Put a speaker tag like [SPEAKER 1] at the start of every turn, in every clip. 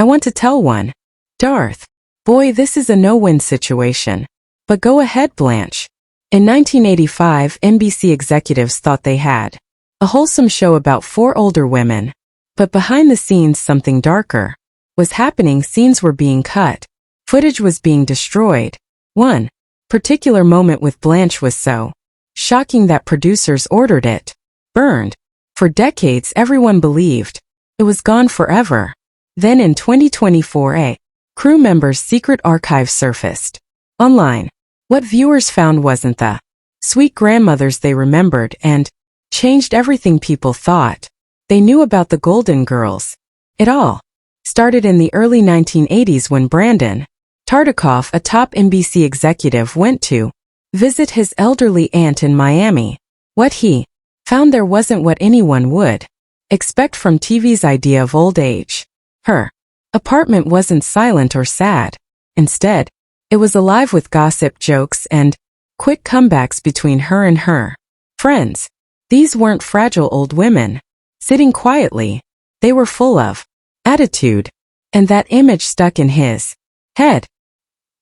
[SPEAKER 1] want to tell one. Darth. Boy, this is a no-win situation. But go ahead, Blanche. In 1985, NBC executives thought they had a wholesome show about 4 older women. But behind the scenes, something darker was happening. Scenes were being cut. Footage was being destroyed. One particular moment with Blanche was so shocking that producers ordered it burned. For decades, everyone believed it was gone forever. Then in 2024, a crew member's secret archive surfaced online. What viewers found wasn't the sweet grandmothers they remembered, and changed everything people thought they knew about the Golden Girls. It all started in the early 1980s when Brandon Tartikoff, a top NBC executive, went to visit his elderly aunt in Miami. What he found there wasn't what anyone would expect from TV's idea of old age. Her apartment wasn't silent or sad. Instead, it was alive with gossip, jokes, and quick comebacks between her and her friends. These weren't fragile old women sitting quietly. They were full of attitude, and that image stuck in his head.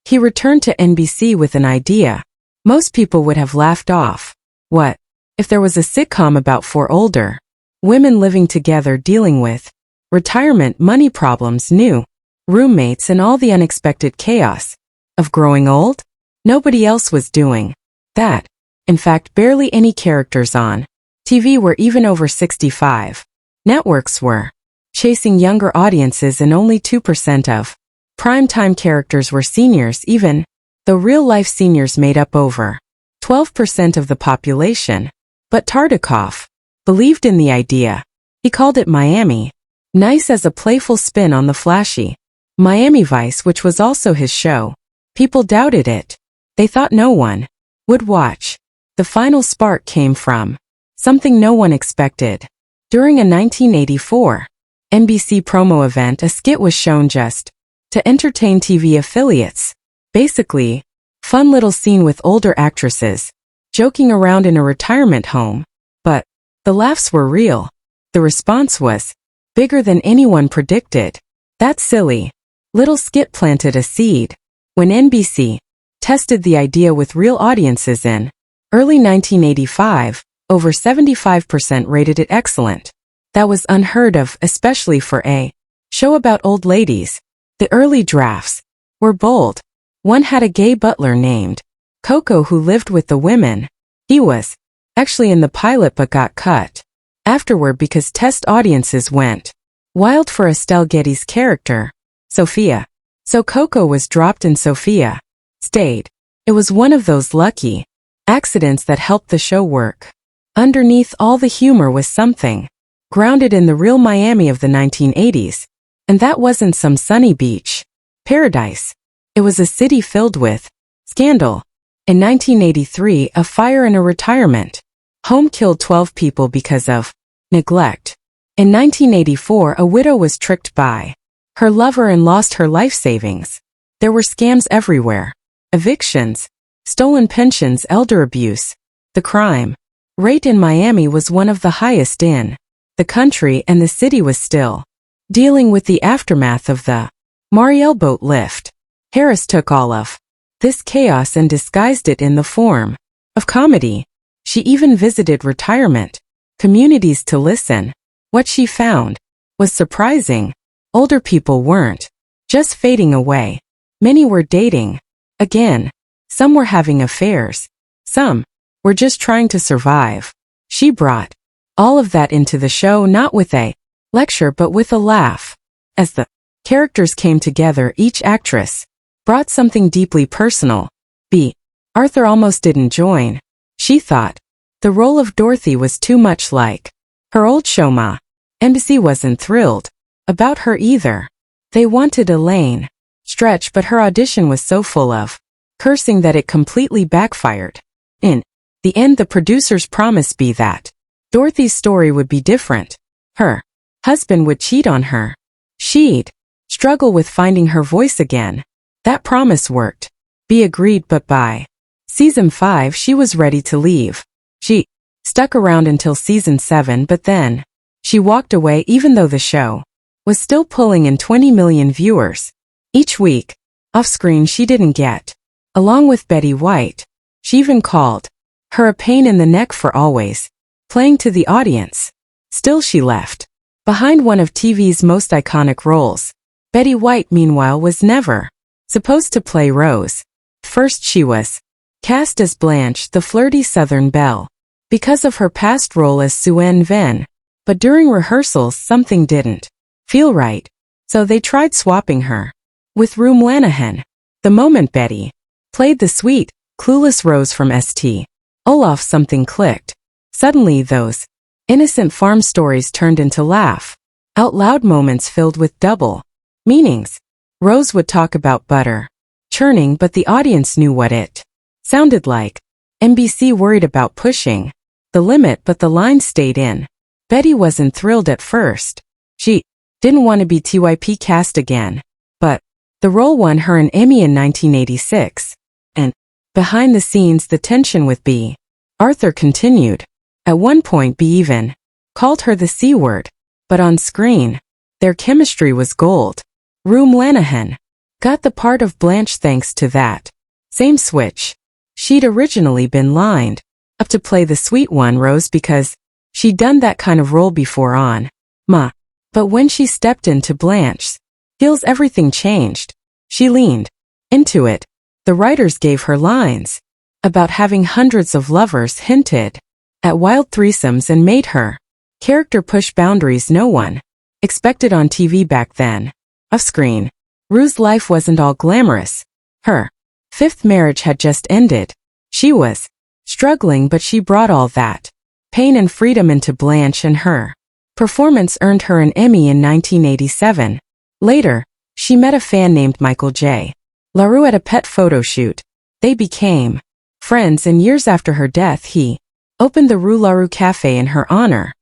[SPEAKER 1] He returned to NBC with an idea most people would have laughed off. What if there was a sitcom about 4 older women living together, dealing with retirement, money problems, new roommates, and all the unexpected chaos of growing old? Nobody else was doing that. In fact, barely any characters on TV were even over 65. Networks were chasing younger audiences, and only 2% of primetime characters were seniors, even though real-life seniors made up over 12% of the population. But Tartikoff believed in the idea. He called it Miami Nice, as a playful spin on the flashy Miami Vice, which was also his show. People doubted it. They thought no one would watch. The final spark came from something no one expected. During a 1984 NBC promo event, a skit was shown just to entertain TV affiliates. Basically, fun little scene with older actresses joking around in a retirement home. But the laughs were real. The response was bigger than anyone predicted. That silly little skit planted a seed. When NBC tested the idea with real audiences in early 1985, over 75% rated it excellent. That was unheard of, especially for a show about old ladies. The early drafts were bold. One had a gay butler named Coco who lived with the women. He was actually in the pilot but got cut afterward because test audiences went wild for Estelle Getty's character, Sophia. So Coco was dropped and Sophia stayed. It was one of those lucky accidents that helped the show work. Underneath all the humor was something grounded in the real Miami of the 1980s. And that wasn't some sunny beach paradise. It was a city filled with scandal. In 1983, a fire in a retirement home killed 12 people because of neglect. In 1984, a widow was tricked by her lover and lost her life savings. There were scams everywhere. Evictions, stolen pensions, elder abuse. The crime rate in Miami was one of the highest in the country, and the city was still dealing with the aftermath of the Mariel boat lift. Harris took all of this chaos and disguised it in the form of comedy. She even visited retirement communities to listen. What she found was surprising. Older people weren't just fading away. Many were dating again. Some were having affairs. Some were just trying to survive. She brought all of that into the show, not with a lecture but with a laugh. As the characters came together, each actress brought something deeply personal. B. Arthur almost didn't join. She thought the role of Dorothy was too much like her old show Ma. NBC wasn't thrilled about her either. They wanted Elaine Stretch, but her audition was so full of cursing that it completely backfired. In the end, the producers promised B that Dorothy's story would be different. Her husband would cheat on her. She'd struggle with finding her voice again. That promise worked. B agreed, but by season 5 she was ready to leave. She stuck around until season 7, but then she walked away even though the show was still pulling in 20 million viewers each week. Off-screen she didn't get along with Betty White. She even called her a pain in the neck for always playing to the audience. Still she left behind one of TV's most iconic roles. Betty White, meanwhile, was never supposed to play Rose. First she was cast as Blanche, the flirty Southern belle, because of her past role as Suen Ven. But during rehearsals something didn't feel right, so they tried swapping her with Rue Lanahan. The moment Betty played the sweet, clueless Rose from St. Olaf, something clicked. Suddenly those innocent farm stories turned into laugh-out-loud moments filled with double meanings. Rose would talk about butter churning, but the audience knew what it sounded like. NBC worried about pushing the limit, but the line stayed in. Betty wasn't thrilled at first. She didn't want to be TYP cast again. But the role won her an Emmy in 1986. And behind the scenes the tension with B. Arthur continued. At one point B even called her the C word. But on screen, their chemistry was gold. Rue Lanahan got the part of Blanche thanks to that same switch. She'd originally been lined up to play the sweet one Rose because she'd done that kind of role before on Ma. But when she stepped into Blanche's heels everything changed. She leaned into it. The writers gave her lines about having hundreds of lovers, hinted at wild threesomes, and made her character push boundaries no one expected on TV back then. Off-screen, Rue's life wasn't all glamorous. Her fifth marriage had just ended. She was struggling, but she brought all that pain and freedom into Blanche, and her performance earned her an Emmy in 1987. Later, she met a fan named Michael J. LaRue at a pet photo shoot. They became friends, and years after her death he opened the Rue LaRue Cafe in her honor.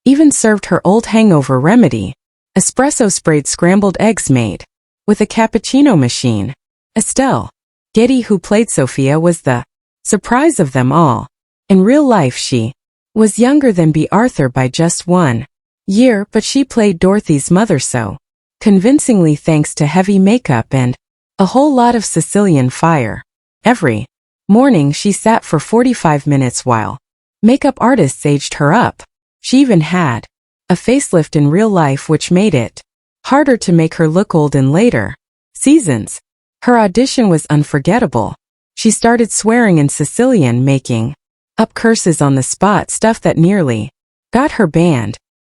[SPEAKER 1] Even served her old hangover remedy, espresso sprayed scrambled eggs made with a cappuccino machine. Estelle Getty, who played Sophia, was the surprise of them all. In real life she was younger than B. Arthur by just 1 year, but she played Dorothy's mother so convincingly thanks to heavy makeup and a whole lot of Sicilian fire. Every morning she sat for 45 minutes while makeup artists aged her up. She even had a facelift in real life, which made it harder to make her look old in later seasons. Her audition was unforgettable. She started swearing in Sicilian, making up curses on the spot, stuff that nearly got her banned.